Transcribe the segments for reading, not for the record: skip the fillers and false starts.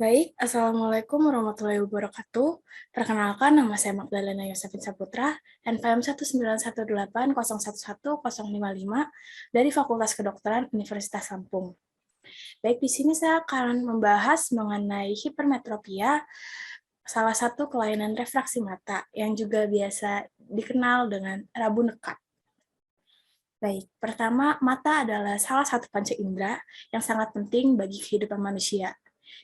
Baik, Assalamualaikum warahmatullahi wabarakatuh. Perkenalkan, nama saya Magdalena Yosefin Saputra, NPM 19180111055 dari Fakultas Kedokteran Universitas Lampung. Baik, di sini saya akan membahas mengenai hipermetropia, salah satu kelainan refraksi mata yang juga biasa dikenal dengan rabun dekat. Baik, pertama, mata adalah salah satu panca indera yang sangat penting bagi kehidupan manusia.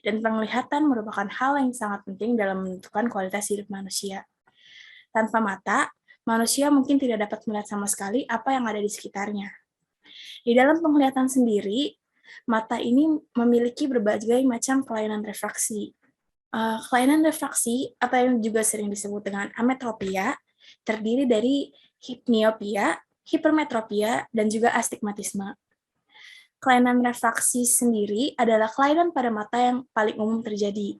Dan penglihatan merupakan hal yang sangat penting dalam menentukan kualitas hidup manusia. Tanpa mata, manusia mungkin tidak dapat melihat sama sekali apa yang ada di sekitarnya. Di dalam penglihatan sendiri, mata ini memiliki berbagai macam kelainan refraksi. Kelainan refraksi, atau yang juga sering disebut dengan ametropia, terdiri dari hipmiopia, hipermetropia, dan juga astigmatisme. Kelainan refraksi sendiri adalah kelainan pada mata yang paling umum terjadi.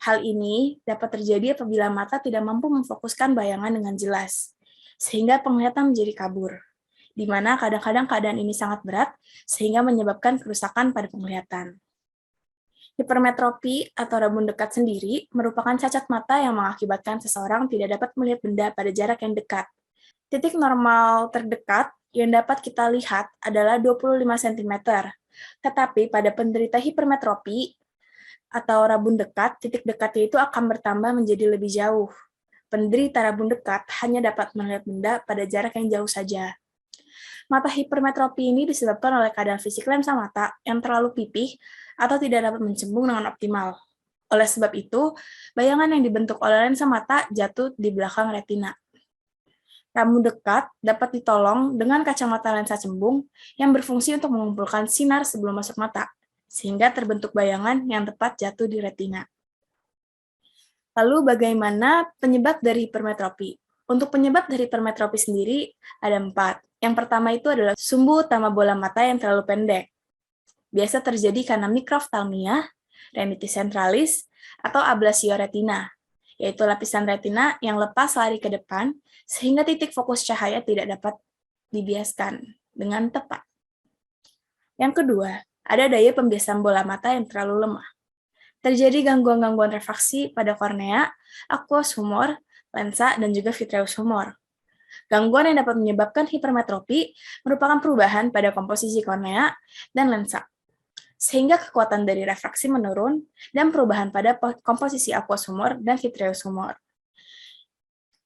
Hal ini dapat terjadi apabila mata tidak mampu memfokuskan bayangan dengan jelas, sehingga penglihatan menjadi kabur, di mana kadang-kadang keadaan ini sangat berat, sehingga menyebabkan kerusakan pada penglihatan. Hipermetropi atau rabun dekat sendiri merupakan cacat mata yang mengakibatkan seseorang tidak dapat melihat benda pada jarak yang dekat. Titik normal terdekat yang dapat kita lihat adalah 25 cm. Tetapi pada penderita hipermetropi atau rabun dekat, titik dekatnya itu akan bertambah menjadi lebih jauh. Penderita rabun dekat hanya dapat melihat benda pada jarak yang jauh saja. Mata hipermetropi ini disebabkan oleh keadaan fisik lensa mata yang terlalu pipih atau tidak dapat mencembung dengan optimal. Oleh sebab itu, bayangan yang dibentuk oleh lensa mata jatuh di belakang retina. Rabun dekat dapat ditolong dengan kacamata lensa cembung yang berfungsi untuk mengumpulkan sinar sebelum masuk mata, sehingga terbentuk bayangan yang tepat jatuh di retina. Lalu bagaimana penyebab dari hipermetropi? Untuk penyebab dari hipermetropi sendiri ada 4. Yang pertama itu adalah sumbu utama bola mata yang terlalu pendek. Biasa terjadi karena mikroftalmia, renitis centralis, atau ablasio retina, yaitu lapisan retina yang lepas lari ke depan, sehingga titik fokus cahaya tidak dapat dibiaskan dengan tepat. Yang kedua, ada daya pembiasan bola mata yang terlalu lemah. Terjadi gangguan-gangguan refraksi pada kornea, aqueous humor, lensa, dan juga vitreous humor. Gangguan yang dapat menyebabkan hipermetropi merupakan perubahan pada komposisi kornea dan lensa, sehingga kekuatan dari refraksi menurun dan perubahan pada komposisi aqueous humor dan vitreous humor.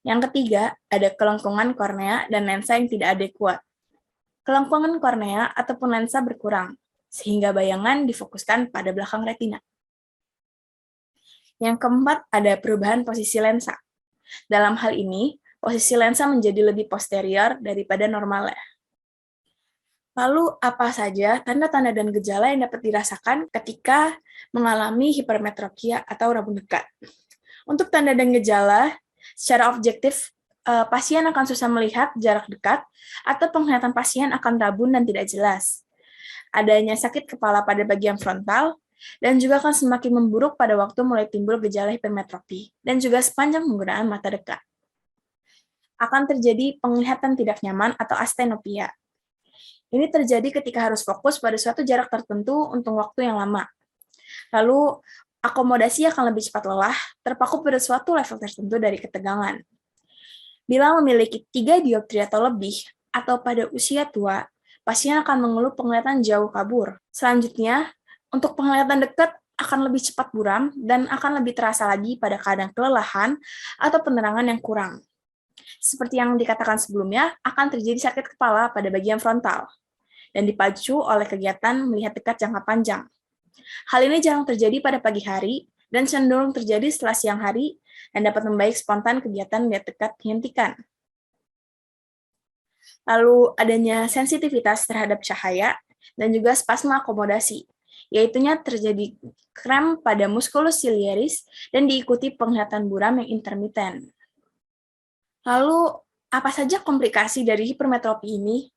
Yang ketiga, ada kelengkungan kornea dan lensa yang tidak adekuat. Kelengkungan kornea ataupun lensa berkurang, sehingga bayangan difokuskan pada belakang retina. Yang keempat, ada perubahan posisi lensa. Dalam hal ini, posisi lensa menjadi lebih posterior daripada normalnya. Lalu, apa saja tanda-tanda dan gejala yang dapat dirasakan ketika mengalami hipermetropia atau rabun dekat? Untuk tanda dan gejala, secara objektif, pasien akan susah melihat jarak dekat, atau penglihatan pasien akan rabun dan tidak jelas. Adanya sakit kepala pada bagian frontal, dan juga akan semakin memburuk pada waktu mulai timbul gejala hipermetropi, dan juga sepanjang penggunaan mata dekat. Akan terjadi penglihatan tidak nyaman atau astenopia. Ini terjadi ketika harus fokus pada suatu jarak tertentu untuk waktu yang lama. Lalu, akomodasi akan lebih cepat lelah, terpaku pada suatu level tertentu dari ketegangan. Bila memiliki 3 dioptri atau lebih, atau pada usia tua, pasien akan mengeluh penglihatan jauh kabur. Selanjutnya, untuk penglihatan dekat akan lebih cepat buram dan akan lebih terasa lagi pada keadaan kelelahan atau penerangan yang kurang. Seperti yang dikatakan sebelumnya, akan terjadi sakit kepala pada bagian frontal dan dipacu oleh kegiatan melihat dekat jangka panjang. Hal ini jarang terjadi pada pagi hari dan cenderung terjadi setelah siang hari dan dapat membaik spontan kegiatan melihat dekat dihentikan. Lalu adanya sensitivitas terhadap cahaya dan juga spasma akomodasi, yaitunya terjadi krem pada musculus ciliaris dan diikuti penglihatan buram yang intermiten. Lalu, apa saja komplikasi dari hipermetropi ini?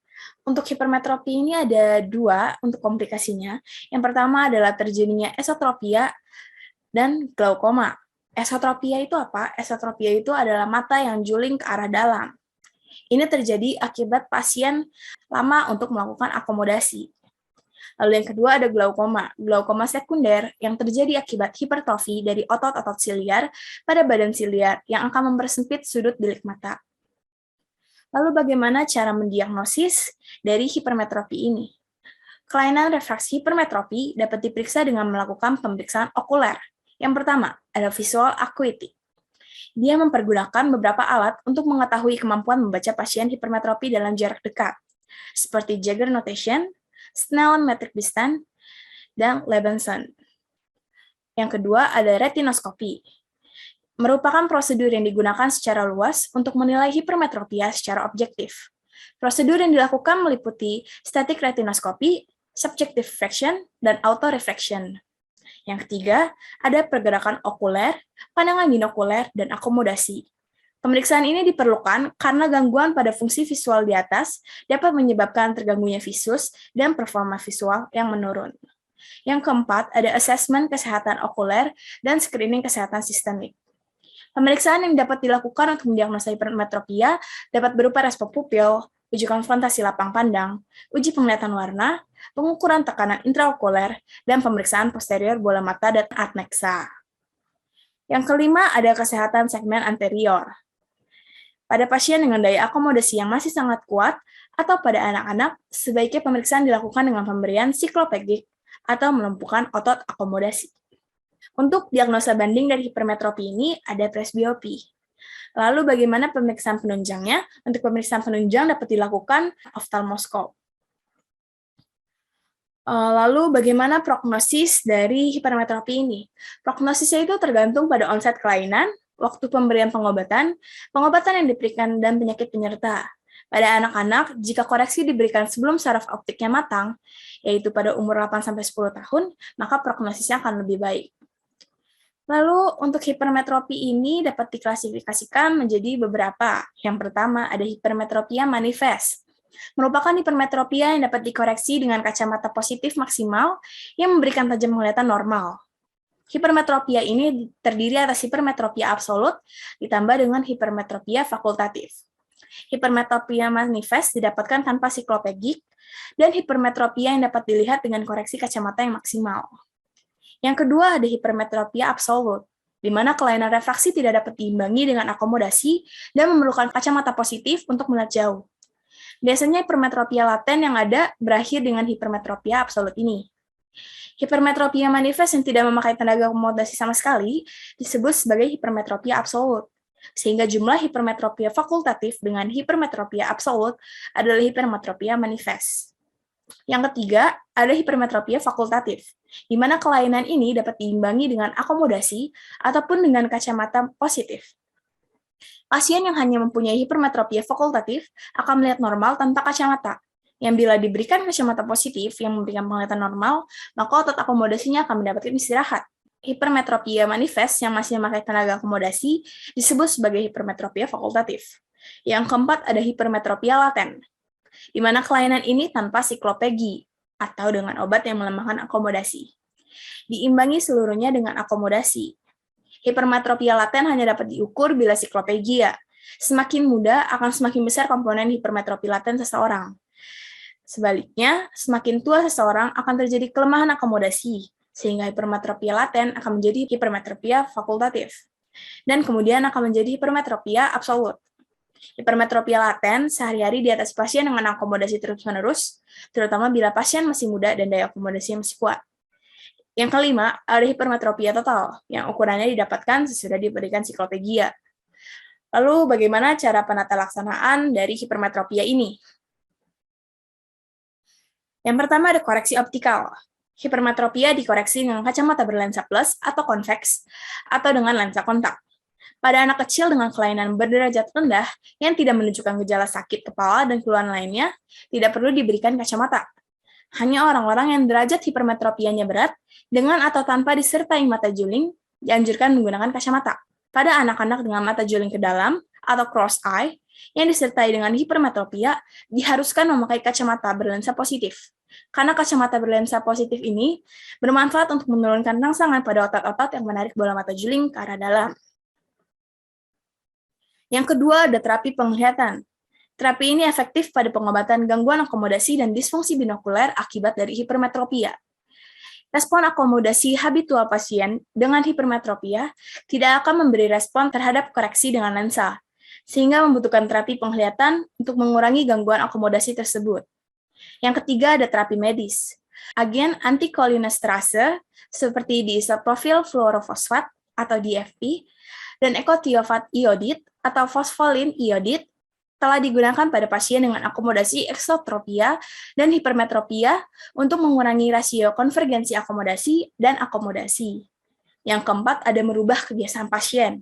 Untuk hipermetropi ini ada 2 untuk komplikasinya. Yang pertama adalah terjadinya esotropia dan glaukoma. Esotropia itu apa? Esotropia itu adalah mata yang juling ke arah dalam. Ini terjadi akibat pasien lama untuk melakukan akomodasi. Lalu yang kedua ada glaukoma. Glaukoma sekunder yang terjadi akibat hipertrofi dari otot-otot siliar pada badan siliar yang akan mempersempit sudut bilik mata. Lalu bagaimana cara mendiagnosis dari hipermetropi ini? Kelainan refraksi hipermetropi dapat diperiksa dengan melakukan pemeriksaan okuler. Yang pertama, ada visual acuity. Dia mempergunakan beberapa alat untuk mengetahui kemampuan membaca pasien hipermetropi dalam jarak dekat, seperti Jaeger notation, Snellen metric distance, dan Levenson. Yang kedua, ada retinoskopi. Merupakan prosedur yang digunakan secara luas untuk menilai hipermetropia secara objektif. Prosedur yang dilakukan meliputi static retinoskopi, subjective refraction, dan auto-refraction. Yang ketiga, ada pergerakan okuler, pandangan binokuler, dan akomodasi. Pemeriksaan ini diperlukan karena gangguan pada fungsi visual di atas dapat menyebabkan terganggunya visus dan performa visual yang menurun. Yang keempat, ada asesmen kesehatan okuler dan screening kesehatan sistemik. Pemeriksaan yang dapat dilakukan untuk mendiagnosa hipermetropia dapat berupa respon pupil, uji konfrontasi lapang pandang, uji penglihatan warna, pengukuran tekanan intraokuler, dan pemeriksaan posterior bola mata dan adnexa. Yang kelima, ada kesehatan segmen anterior. Pada pasien dengan daya akomodasi yang masih sangat kuat, atau pada anak-anak, sebaiknya pemeriksaan dilakukan dengan pemberian siklopegik atau melumpuhkan otot akomodasi. Untuk diagnosa banding dari hipermetropi ini, ada presbiopi. Lalu bagaimana pemeriksaan penunjangnya? Untuk pemeriksaan penunjang dapat dilakukan oftalmoskop. Lalu bagaimana prognosis dari hipermetropi ini? Prognosisnya itu tergantung pada onset kelainan, waktu pemberian pengobatan, pengobatan yang diberikan, dan penyakit penyerta. Pada anak-anak, jika koreksi diberikan sebelum saraf optiknya matang, yaitu pada umur 8-10 tahun, maka prognosisnya akan lebih baik. Lalu untuk hipermetropi ini dapat diklasifikasikan menjadi beberapa. Yang pertama ada hipermetropia manifest. Merupakan hipermetropia yang dapat dikoreksi dengan kacamata positif maksimal yang memberikan tajam penglihatan normal. Hipermetropia ini terdiri atas hipermetropia absolut ditambah dengan hipermetropia fakultatif. Hipermetropia manifest didapatkan tanpa siklopegik, dan hipermetropia yang dapat dilihat dengan koreksi kacamata yang maksimal. Yang kedua ada hipermetropia absolut, di mana kelainan refraksi tidak dapat diimbangi dengan akomodasi dan memerlukan kacamata positif untuk melihat jauh. Biasanya hipermetropia laten yang ada berakhir dengan hipermetropia absolut ini. Hipermetropia manifest yang tidak memakai tenaga akomodasi sama sekali disebut sebagai hipermetropia absolut, sehingga jumlah hipermetropia fakultatif dengan hipermetropia absolut adalah hipermetropia manifest. Yang ketiga, ada hipermetropia fakultatif, di mana kelainan ini dapat diimbangi dengan akomodasi ataupun dengan kacamata positif. Pasien yang hanya mempunyai hipermetropia fakultatif akan melihat normal tanpa kacamata, yang bila diberikan kacamata positif yang memberikan penglihatan normal, maka otot akomodasinya akan mendapatkan istirahat. Hipermetropia manifest yang masih memakai tenaga akomodasi disebut sebagai hipermetropia fakultatif. Yang keempat ada hipermetropia laten, di mana kelainan ini tanpa siklopegi atau dengan obat yang melemahkan akomodasi. Diimbangi seluruhnya dengan akomodasi. Hipermetropia laten hanya dapat diukur bila siklopegia. Semakin muda akan semakin besar komponen hipermetropia laten seseorang. Sebaliknya, semakin tua seseorang akan terjadi kelemahan akomodasi, sehingga hipermetropia laten akan menjadi hipermetropia fakultatif. Dan kemudian akan menjadi hipermetropia absolut. Hipermetropia laten sehari-hari di atas pasien dengan akomodasi terus-menerus, terutama bila pasien masih muda dan daya akomodasi masih kuat. Yang kelima, ada hipermetropia total, yang ukurannya didapatkan sesudah diberikan siklopegia. Lalu, bagaimana cara penata laksanaan dari hipermetropia ini? Yang pertama ada koreksi optikal. Hipermetropia dikoreksi dengan kacamata berlensa plus atau konveks, atau dengan lensa kontak. Pada anak kecil dengan kelainan berderajat rendah yang tidak menunjukkan gejala sakit kepala dan keluhan lainnya, tidak perlu diberikan kacamata. Hanya orang-orang yang derajat hipermetropianya berat, dengan atau tanpa disertai mata juling, dianjurkan menggunakan kacamata. Pada anak-anak dengan mata juling ke dalam, atau cross eye, yang disertai dengan hipermetropia, diharuskan memakai kacamata berlensa positif. Karena kacamata berlensa positif ini bermanfaat untuk menurunkan rangsangan pada otot-otot yang menarik bola mata juling ke arah dalam. Yang kedua ada terapi penglihatan. Terapi ini efektif pada pengobatan gangguan akomodasi dan disfungsi binokuler akibat dari hipermetropia. Respon akomodasi habitual pasien dengan hipermetropia tidak akan memberi respon terhadap koreksi dengan lensa, sehingga membutuhkan terapi penglihatan untuk mengurangi gangguan akomodasi tersebut. Yang ketiga ada terapi medis. Agen antikolinesterase seperti diisopropyl fluorofosfat atau DFP dan ekotiofat iodid atau fosfolin iodid telah digunakan pada pasien dengan akomodasi eksotropia dan hipermetropia untuk mengurangi rasio konvergensi akomodasi dan akomodasi. Yang keempat ada merubah kebiasaan pasien.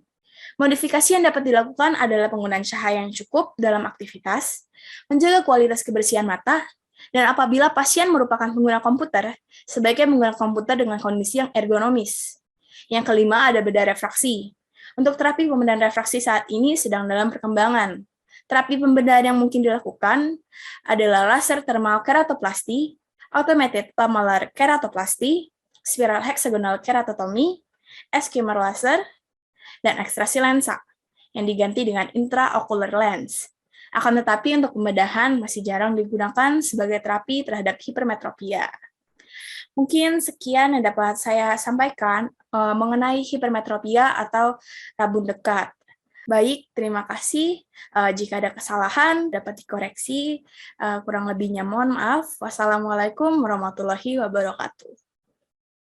Modifikasi yang dapat dilakukan adalah penggunaan cahaya yang cukup dalam aktivitas, menjaga kualitas kebersihan mata, dan apabila pasien merupakan pengguna komputer, sebaiknya menggunakan komputer dengan kondisi yang ergonomis. Yang kelima ada bedah refraksi. Untuk terapi pembedahan refraksi saat ini sedang dalam perkembangan. Terapi pembedahan yang mungkin dilakukan adalah laser thermal keratoplasti, automated lamellar keratoplasti, spiral hexagonal keratotomy, excimer laser, dan ekstrasi lensa, yang diganti dengan intraocular lens. Akan tetapi untuk pembedahan masih jarang digunakan sebagai terapi terhadap hipermetropia. Mungkin sekian yang dapat saya sampaikan mengenai hipermetropia atau rabun dekat. Baik, terima kasih. Jika ada kesalahan, dapat dikoreksi. Kurang lebihnya mohon maaf. Wassalamualaikum warahmatullahi wabarakatuh.